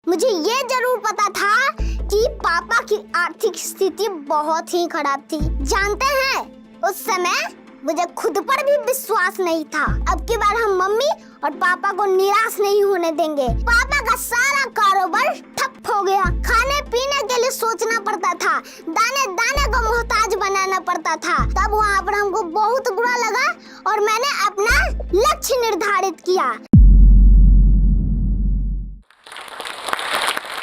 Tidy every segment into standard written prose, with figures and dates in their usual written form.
मुझे ये जरूर पता था कि पापा की आर्थिक स्थिति बहुत ही खराब थी। जानते हैं, उस समय मुझे खुद पर भी विश्वास नहीं था। अब की बार हम मम्मी और पापा को निराश नहीं होने देंगे। पापा का सारा कारोबार ठप हो गया। खाने पीने के लिए सोचना पड़ता था, दाने दाने को मोहताज बनाना पड़ता था। तब वहाँ पर हमको बहुत बुरा लगा और मैंने अपना लक्ष्य निर्धारित किया।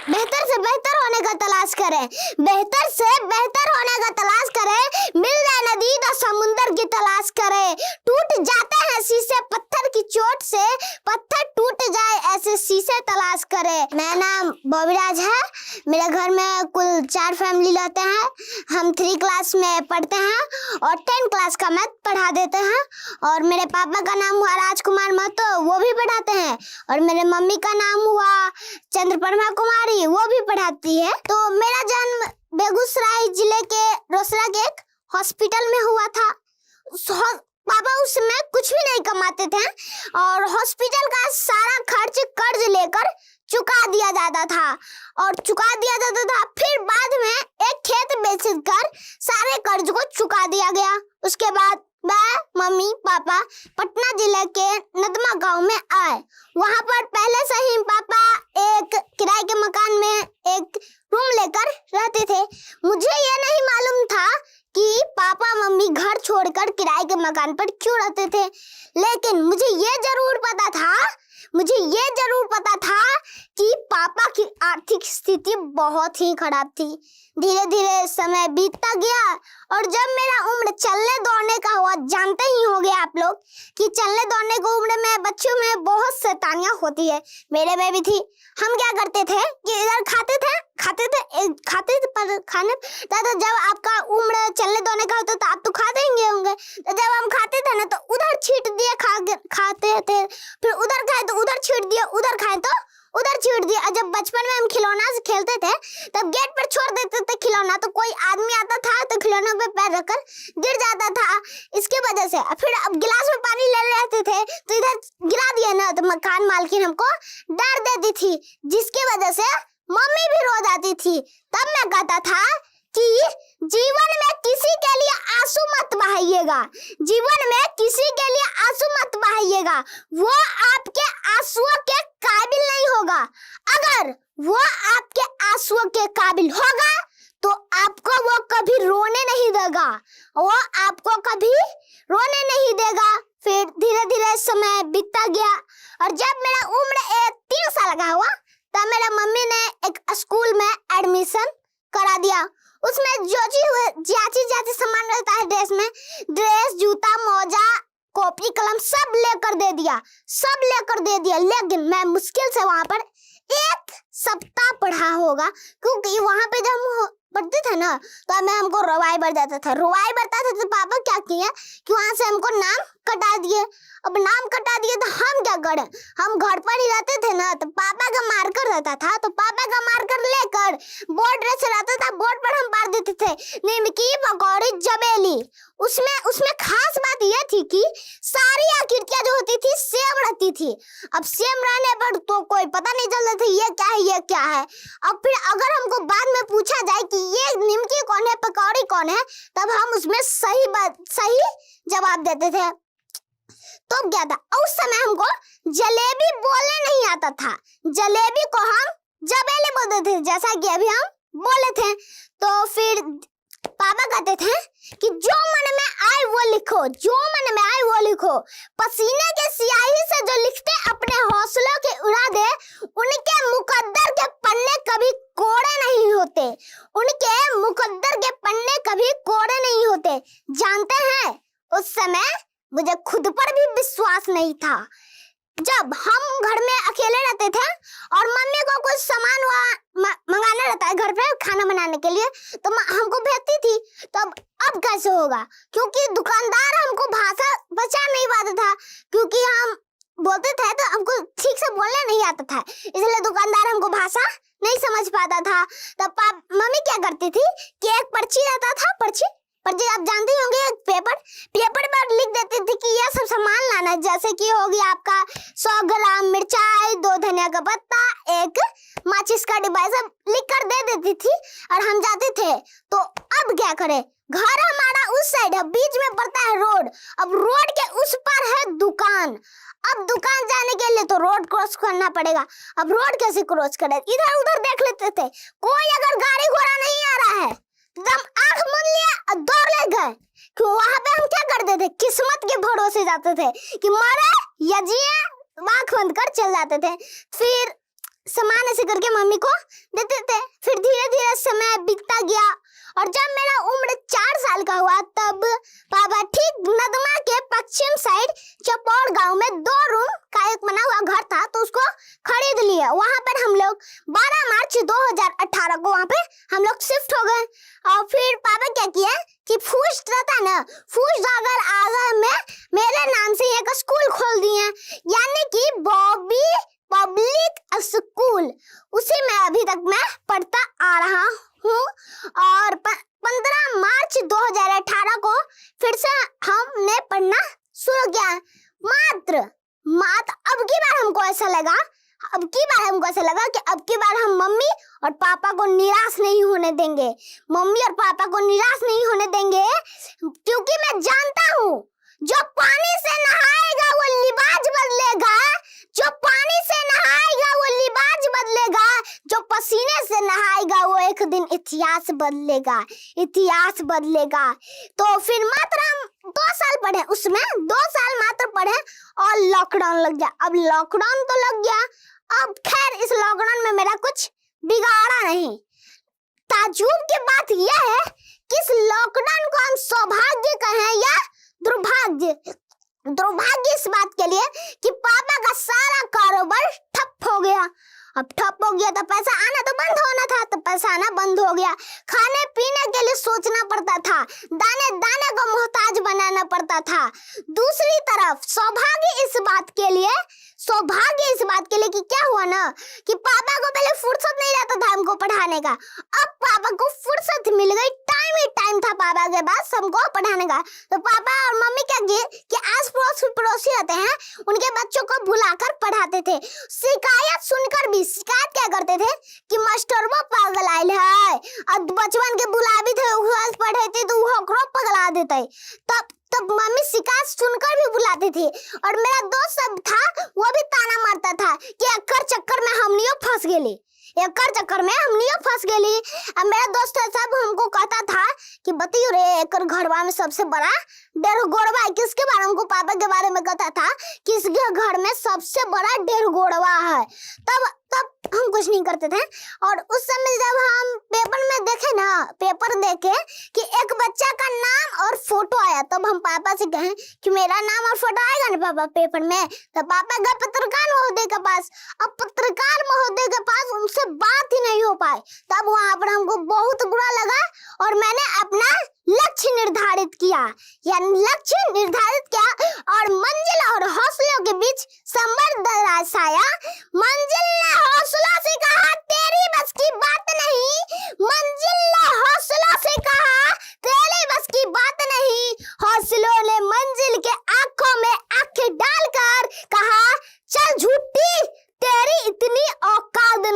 बेहतर से बेहतर होने का तलाश करें, बेहतर से बेहतर होने का तलाश करें। मिल जाए नदी तो समुंदर की तलाश करें। टूट जाते हैं शीशे पत्थर की चोट से, पत्थर टूट जाए ऐसे शीशे तलाश करें। मेरा नाम बॉबीराज है। मेरे घर में कुल 4 फैमिली रहते हैं। हम 3 क्लास में पढ़ते हैं और 10 क्लास का मैथ पढ़ा देते हैं। और मेरे पापा का नाम हुआ राजकुमार महतो, वो भी पढ़ाते हैं। और मेरे मम्मी का नाम हुआ चंद्रप्रमा कुमारी, वो भी पढ़ाती है। तो मेरा जन्म बेगूसराय जिले के रोसड़ा के एक हॉस्पिटल में हुआ था। पापा उस समय कुछ भी नहीं कमाते थे और हॉस्पिटल का सारा खर्च कर्ज लेकर चुका दिया जाता था फिर बाद में एक खेत बेचकर सारे कर्ज को चुका दिया गया। उसके बाद मैं मम्मी पापा पटना जिले के नदमा गांव में आए। वहां पर पहले से ही पापा एक किराए के मकान में एक रूम लेकर रहते थे। मुझे ये नहीं मालूम था कि पापा मम्मी घर छोड़कर किराए के मकान पर क्यों रहते थे, लेकिन मुझे ये जरूर पता था कि पापा की आर्थिक स्थिति बहुत ही खराब थी। धीरे धीरे समय बीतता गया और जब मेरा उम्र चलने दौड़ने का हुआ, जानते ही होंगे आप लोग कि चलने दौड़ने की उम्र में बच्चों में बहुत शैतानियां होती है। मेरे में भी थी। हम क्या करते थे कि इधर खाते थे पर खाने तो जब आपका उम्र चलने दौड़ने का होता तो आप तो खाते ही होंगे। तो जब हम खाते थे ना तो उधर छींट दिए खाते थे, फिर उधर खाए तो उधर छींट दिए, उधर खाए तो उधर छींट दिया। और जब बचपन में हम खिलौना से खेलते थे तब गेट पर छोड़ देते थे खिलौना, तो कोई आदमी आता था तो खिलौना पे पैर रखकर गिर जाता था। इसके वजह से फिर अब गिलास में पानी ले लेते थे तो इधर गिरा दिया ना तो मकान मालकिन हमको डर देती थी, जिसकी वजह से मम्मी भी रो जाती थी। तब मैं कहता था कि जीवन में किसी के लिए आंसू मत बहाइएगा, जीवन में किसी के लिए आंसू मत बहाइएगा। वो आपके आंसुओं के काबिल नहीं होगा। अगर वो आपके आंसुओं के काबिल होगा तो आपको वो कभी रोने नहीं देगा, वो आपको कभी रोने नहीं देगा। फिर धीरे धीरे समय बीतता गया और जब मेरा उम्र 3 साल का हुआ तब मेरा मम्मी ने एक स्कूल में एडमिशन करा दिया। उसमें जाची सामान रहता है ड्रेस में, ड्रेस जूता मोजा कॉपी कलम सब लेकर दे दिया। लेकिन मैं मुश्किल से वहां पर 1 सप्ताह पढ़ा होगा, क्योंकि वहां पे जब हम पढ़ते थे ना तो हमको रुवाई बढ़ जाता था। तो पापा क्या किए कि वहां से हमको नाम कटा दिए। अब नाम कटा दिए तो हम क्या करें, हम घर पर ही रहते थे ना, तो पापा का मार्कर रहता था तो पापा का मार्कर लेकर बोर्ड से रहता था, बोर्ड पर हम मार देते थे निमकी पकौड़ी जबेली। उसमें खास बात यह थी कि सारी आकृतियां जो होती थी सेम रहती थी। अब सेम रहने पर तो कोई पता नहीं चलता था ये क्या है। अब फिर अगर हमको बाद में पूछा जाए कि ये निमकी कौन है पकौड़ी कौन है, तब हम उसमें सही जवाब देते थे। तो क्या था, उस समय हमको जलेबी बोलने नहीं आता था, जलेबी को हम जबेली बोलते थे, जैसा कि अभी हम बोले थे। तो फिर पापा कहते थे कि जो मन में आए वो लिखो, पसीने के स्याही से जो लिखते अपने हौसलों के उड़ा दे, उनके मुकद्दर के पन्ने कभी कोरे नहीं होते। जानते हैं, उस समय मुझे खुद पर भी विश्वास नहीं था। जब हम घर में अकेले रहते थे और मम्मी को कुछ सामान मंगाना रहता है घर पे खाना बनाने के लिए तो हमको भेजती थी। तो अब कैसे होगा, क्योंकि दुकानदार हमको भाषा बचा नहीं पाता था, क्योंकि हम बोलते थे तो हमको ठीक से बोलने नहीं आता था, इसलिए दुकानदार हमको भाषा नहीं समझ पाता था। तब मम्मी क्या करती थी कि एक पर्ची रहता था, पर्ची पर जी आप जानते ही होंगे पेपर पर लिख देती थी कि यह सब सामान लाना है, जैसे कि हो गया आपका 100 ग्राम मिर्चाई, 2 धनिया का पत्ता, 1 माचिस का डिब्बा, सब लिख कर दे देती थी और हम जाते थे। तो अब क्या करें, घर हमारा उस साइड है, बीच में पड़ता है रोड, अब रोड के उस पर है दुकान। अब दुकान जाने के लिए तो रोड क्रॉस करना पड़ेगा। अब रोड कैसे क्रॉस करें, इधर उधर देख लेते थे, कोई अगर गाड़ी घोड़ा नहीं आ रहा है एकदम आंख मूंद लिया और दौड़ ले गए। क्यों, वहां पे हम क्या करते थे, किस्मत के भरोसे जाते थे कि मरे या जिए, आंख बंद कर चल जाते थे। फिर सामान ऐसे करके मम्मी को देते थे। फिर धीरे धीरे समय बीतता गया और जब मेरा उम्र 4 साल का हुआ तब पापा ठीक नदमा के पश्चिम साइड चपौड़ गांव में 2 रूम का एक बना हुआ घर था, तो उसको खरीद लिया। वहां पर हम लोग 12 मार्च 2018 को वहां पे हम लोग शिफ्ट हो गए। और फिर पापा क्या किया कि फूस रहता ना, फूस जाकर आगे में मेरे नाम से एक स्कूल खोल दिए, यानी कि बॉबी पब्लिक स्कूल। उसी में अभी तक मैं पढ़ता आ रहा हूँ। और 15 मार्च 2018 को फिर से हमने पढ़ना शुरू किया। मात्र अब की बार हमको ऐसा लगा कि अब की बार हम मम्मी और पापा को निराश नहीं होने देंगे। क्योंकि मैं जानता हूँ जो पानी से नहाएगा वो लिबाज बदलेगा, जो पसीने से नहाएगा वो एक दिन इतिहास बदलेगा। तो फिर मात्र हम 2 साल पढ़े, उसमें 2 साल मात्र पढ़े और लॉकडाउन लग गया। अब लॉकडाउन तो लग गया, अब खैर इस लॉकडाउन में मेरा कुछ बिगाड़ा नहीं। ताज्जुब की बात यह है कि इस लॉकडाउन को हम सौभाग्य कहें या दुर्भाग्य इस बात के लिए कि पापा का सारा कारोबार ठप हो गया। अब ठप हो गया तो पैसा आना तो बंद होना था, तो पैसा आना बंद हो गया। खाने पीने के लिए सोचना पड़ता था, दाने दाने को मोहताज बनाना पड़ता था। दूसरी तरफ सौभाग्य इस बात के लिए कि क्या हुआ ना कि पापा को पहले फुर्सत नहीं रहता था हमको पढ़ाने का, अब पापा को फुर्सत मिल गई, टाइम था पापा के पास हमको पढ़ाने का। तो पापा और मम्मी क्या किए कि आस पड़ोसी रहते हैं उनके बच्चों को बुलाकर पढ़ाते थे। शिकायत क्या करते थे कि मास्टर वो पागल आयल है, अब बचपन के बुलावी थे पढ़े थे तो वो पगला देते। तब मम्मी शिकायत सुनकर भी बुलाती थी। और मेरा दोस्त सब था वो भी ताना मारता था कि एकर चक्कर में हमनियो फंस गेली। अब मेरा दोस्त सब हमको कहता था कि बतियो रे एकर घरवा में सबसे बड़ा डेढ़ गोड़वा है। किसके बारे में, हमको पापा के बारे में कहता था कि इसके घर में सबसे बड़ा डेढ़ गोड़वा है। तब हम कुछ नहीं करते थे। और उस समय जब हम पेपर देखे कि एक बच्चा का नाम और फोटो आया, तब हम पापा से कहें कि मेरा नाम और फोटो आएगा ना पापा पेपर में। तो पापा गए पत्रकार महोदय के पास। अब पत्रकार महोदय के पास उनसे बात ही नहीं हो पाए। तब वहां पर हमको बहुत बुरा लगा और मैंने अपना लक्ष्य निर्धारित किया और मंजिल और हौसलों के बीच संबंध दर्शाया। मंजिल ने हौसलों से कहा तेरी बस की बात नहीं, हौसलों ने मंजिल के आंखों में आंखें डालकर कहा चल झूठी, तेरी इतनी औकात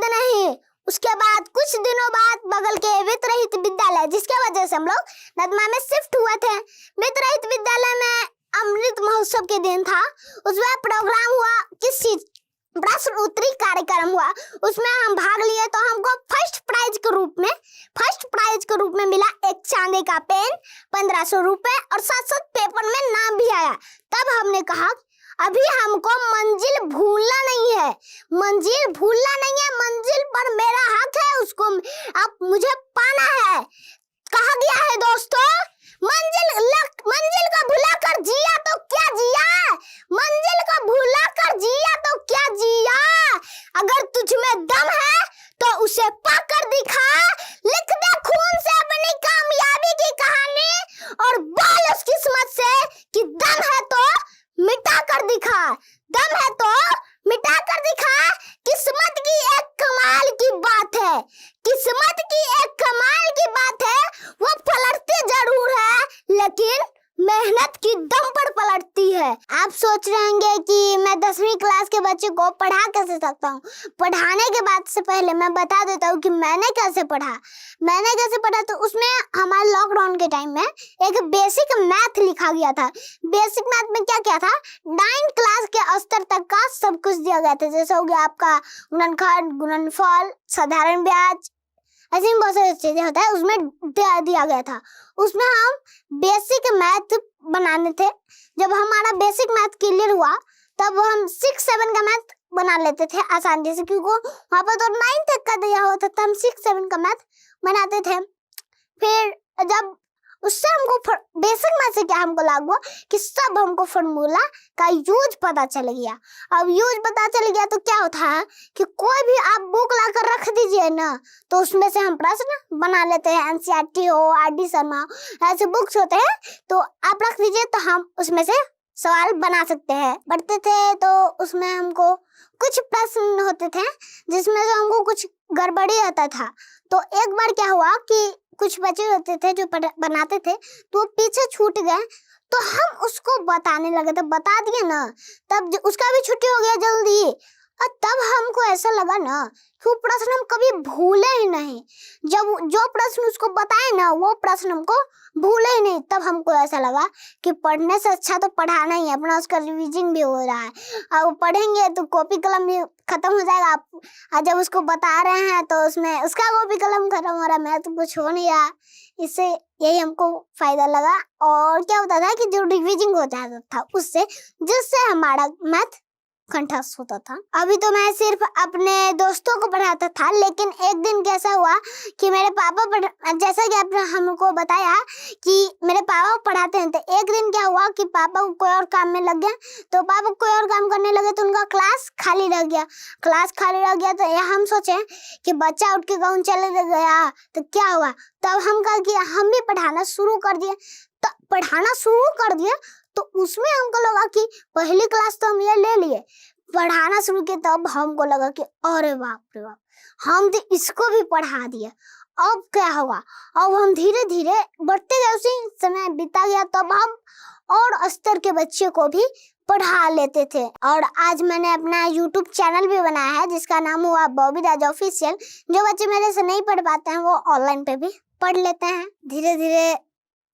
नहीं। उसके बाद कुछ दिनों बाद बगल के वित्त विद्यालय, जिसके वजह से हम लोग नदमा में शिफ्ट हुए थे, वित्त विद्यालय में अमृत महोत्सव के दिन था। उसमें प्रोग्राम हुआ, प्रश्न उत्तरी कार्यक्रम हुआ, उसमें हम भाग लिए। तो हमको फर्स्ट प्राइज के रूप में मिला एक चांदी का पेन, 1500 रुपए और साथ पेपर में नाम भी आया। तब हमने कहा अभी हमको मंजिल भूलना नहीं है, मंजिल पर मेरा हक है, उसको अब मुझे पाना है। कहा गया है दोस्तों, मंजिल को भुलाकर जिया तो क्या जिया, अगर तुझ में दम है तो उसे पाकर दिखा, लिख दे खून से अपनी कामयाबी की कहानी और बोल उस किस्मत से कि दम है तो मिटा कर दिखा। किस्मत की एक कमाल की बात है, सोच रहे होंगे कि मैं 10वीं क्लास के बच्चे को पढ़ा कैसे सकता हूँ। पढ़ाने के बाद से पहले मैं बता देता हूँ कि मैंने कैसे पढ़ा। तो उसमें हमारे लॉकडाउन के टाइम में एक बेसिक मैथ लिखा गया था। बेसिक मैथ में क्या क्या था, 9 क्लास के स्तर तक का सब कुछ दिया गया था। जैसे हो गया आपका गुणनखंड, गुणनफल, साधारण ब्याज, ऐसे बहुत सारी चीजें होता है, उसमें दिया गया था। उसमें हम बेसिक मैथ बनाने थे। जब हमारा बेसिक मैथ क्लियर हुआ तब हम 6-7 का मैथ बना लेते थे आसानी से, क्योंकि वहाँ पर तो 9 तक का दिया होता था, हम 6-7 का मैथ बनाते थे। फिर जब उससे हमको बेसिक मैथ से क्या हमको लागू हुआ कि सब हमको फॉर्मूला का यूज पता चल गया। अब यूज पता चल गया तो क्या होता है कि कोई भी आप बुक लाकर रख दीजिए ना, तो उसमें से हम प्रश्न बना लेते हैं। एनसीईआरटी हो, आर.डी. शर्मा, ऐसे बुक्स होते हैं, तो आप रख दीजिए तो हम उसमें से सवाल बना सकते हैं। पढ़ते थे तो उसमें हमको कुछ प्रश्न होते थे जिसमें से हमको कुछ गड़बड़ी आता था। तो एक बार क्या हुआ कि कुछ बच्चे होते थे जो बनाते थे, तो वो पीछे छूट गए, तो हम उसको बताने लगे थे, बता दिए ना, तब उसका भी छुट्टी हो गया जल्दी। और तब हमको ऐसा लगा ना कि वो प्रश्न हम कभी भूले ही नहीं। जब जो प्रश्न उसको बताए ना, वो प्रश्न हमको भूले ही नहीं। तब हमको ऐसा लगा कि पढ़ने से अच्छा तो पढ़ाना ही है, अपना उसका रिवीजन भी हो रहा है। अब पढ़ेंगे तो कॉपी कलम भी खत्म हो जाएगा। आप जब उसको बता रहे हैं तो उसमें उसका कॉपी कलम खत्म हो रहा है, मैं तो कुछ हो नहीं रहा। इससे यही हमको फायदा लगा। और क्या होता था कि जो रिवीजन हो जाता था उससे, जिससे हमारा मैथ कंठस्थ होता था। अभी तो मैं सिर्फ अपने दोस्तों को पढ़ाता था, लेकिन एक दिन कैसा हुआ कि मेरे पापा जैसा कि आपने हमको बताया कि मेरे पापा पढ़ाते हैं, तो एक दिन क्या हुआ कि पापा को कोई और काम में लग गया, तो पापा कोई और काम करने लगे तो उनका क्लास खाली रह गया। तो हम सोचे कि बच्चा उठ के कहूँ चले गया तो क्या हुआ। तब हम कहा कि हम भी पढ़ाना शुरू कर दिए। तो उसमें हमको लगा कि पहली क्लास तो हम ये ले लिए, पढ़ाना शुरू किया, तब हमको लगा कि अरे बाप रे बाप, हम तो इसको भी पढ़ा दिए। अब क्या होगा, अब हम धीरे धीरे बढ़ते गए, उसी समय बीता गया, तब हम और स्तर के बच्चे को भी पढ़ा लेते थे। और आज मैंने अपना यूट्यूब चैनल भी बनाया है जिसका नाम हुआ बॉबी राज ऑफिशियल। जो बच्चे मेरे से नहीं पढ़ पाते हैं वो ऑनलाइन पे भी पढ़ लेते हैं। धीरे धीरे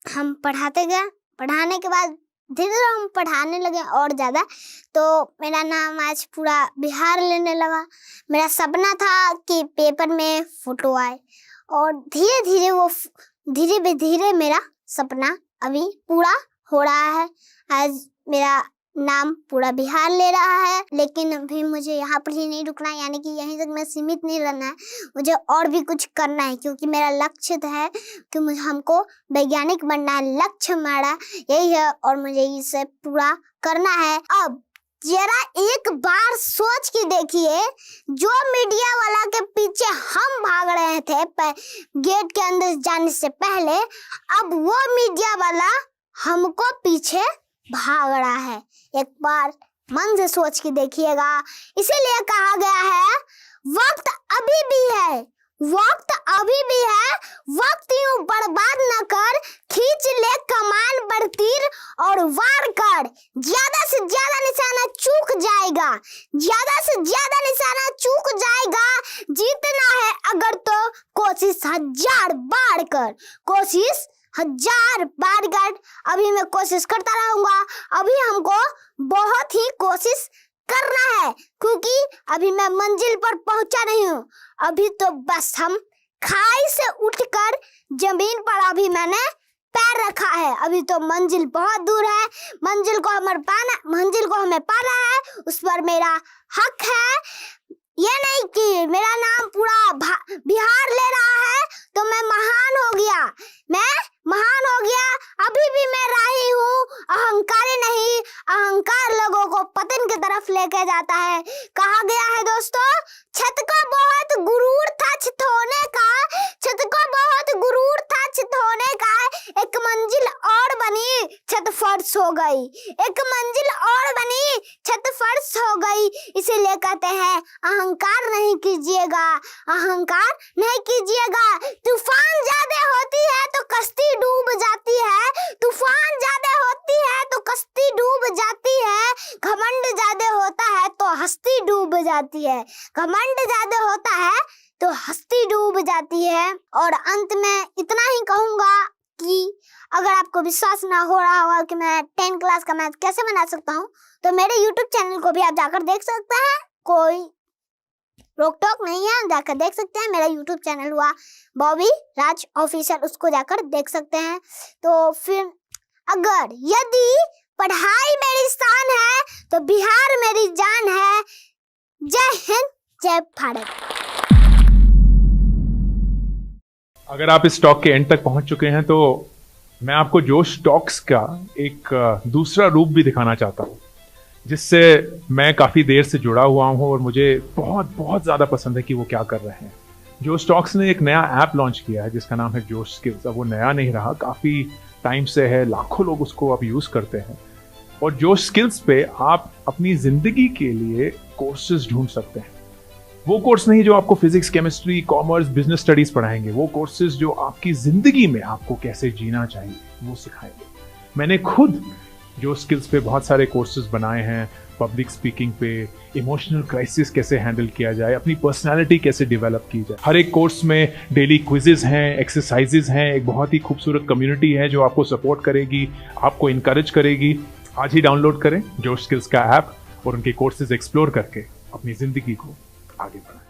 हम पढ़ाते गए, पढ़ाने के बाद धीरे धीरे हम पढ़ाने लगे और ज़्यादा, तो मेरा नाम आज पूरा बिहार लेने लगा। मेरा सपना था कि पेपर में फोटो आए, और धीरे धीरे मेरा सपना अभी पूरा हो रहा है। आज मेरा नाम पूरा बिहार ले रहा है, लेकिन अभी मुझे यहाँ पर ही नहीं रुकना है, यानी कि यहीं तक मैं सीमित नहीं रहना है, मुझे और भी कुछ करना है, क्योंकि मेरा लक्ष्य है कि हमको वैज्ञानिक बनना है। लक्ष्य हमारा यही है और मुझे इसे पूरा करना है। अब जरा एक बार सोच के देखिए, जो मीडिया वाला के पीछे हम भाग रहे थे गेट के अंदर जाने से पहले, अब वो मीडिया वाला हमको पीछे भाग रहा है। एक बार मन से सोच के देखिएगा। इसीलिए कहा गया है वक्त अभी भी है, वक्त यूं बर्बाद न कर, खींच ले कमान पर तीर और वार कर। ज्यादा से ज्यादा निशाना चूक जाएगा, जीतना है अगर तो कोशिश 1000 बार कर, अभी मैं कोशिश करता रहूंगा। अभी हमको बहुत ही कोशिश करना है, क्योंकि अभी मैं मंजिल पर पहुंचा नहीं हूँ। अभी तो बस हम खाई से उठकर जमीन पर अभी मैंने पैर रखा है। अभी तो मंजिल बहुत दूर है, मंजिल को हमें पाना है, उस पर मेरा हक है। ये नहीं कि मेरा नाम पूरा बिहार ले रहा है तो मैं महान हो गया, अभी भी मैं राही हूँ, अहंकारी नहीं। अहंकार लोगों को पतन की तरफ लेके जाता है। कहा गया है दोस्तों, छत को बहुत गुरूर था चित होने का, एक मंजिल और बनी छत फर्श हो गई, इसीलिए कहते हैं अहंकार नहीं कीजिएगा। तूफान ज्यादा होती है तो कश्ती डूब जाती है, हस्ती डूब जाती है, घमंड ज्यादा होता है तो हस्ती डूब जाती है, घमंड ज्यादा होता है तो हस्ती डूब जाती है। और अंत में इतना ही कहूंगा कि अगर आपको विश्वास ना हो रहा होगा कि मैं 10 क्लास का मैथ कैसे बना सकता हूँ, तो मेरे YouTube चैनल को भी आप जाकर देख सकते हैं, कोई रोक टोक नहीं है, जाकर देख सकते हैं। मेरा YouTube चैनल हुआ बॉबी राज ऑफिशियल, उसको जाकर देख सकते हैं। तो फिर अगर यदि पढ़ाई मेरी शान है तो बिहार मेरी जान है। जय हिंद, जय भारत। अगर आप इस टॉक के एंड तक पहुंच चुके हैं तो मैं आपको जोश टॉक्स का एक दूसरा रूप भी दिखाना चाहता हूं, जिससे मैं काफ़ी देर से जुड़ा हुआ हूं और मुझे बहुत बहुत ज़्यादा पसंद है कि वो क्या कर रहे हैं। जोश टॉक्स ने एक नया ऐप लॉन्च किया है जिसका नाम है जोश स्किल्स। अब वो नया नहीं रहा, काफ़ी टाइम से है, लाखों लोग उसको अब यूज़ करते हैं। और जोश स्किल्स पे आप अपनी ज़िंदगी के लिए कोर्सेज ढूंढ सकते हैं। वो कोर्स नहीं जो आपको physics, chemistry, commerce, business studies पढ़ाएंगे, वो कोर्सेज जो आपकी जिंदगी में आपको कैसे जीना चाहिए वो सिखाएंगे। मैंने खुद जो स्किल्स पे बहुत सारे कोर्सेज बनाए हैं, पब्लिक स्पीकिंग पे, इमोशनल क्राइसिस कैसे हैंडल किया जाए, अपनी पर्सनालिटी कैसे डेवलप की जाए। हर एक कोर्स में डेली क्विजेज हैं, एक्सरसाइजेज हैं, एक बहुत ही खूबसूरत कम्युनिटी है जो आपको सपोर्ट करेगी, आपको इनकरेज करेगी। आज ही डाउनलोड करें जोश स्किल्स का ऐप और उनके कोर्सेज एक्सप्लोर करके अपनी जिंदगी को आगे बढ़ाएं।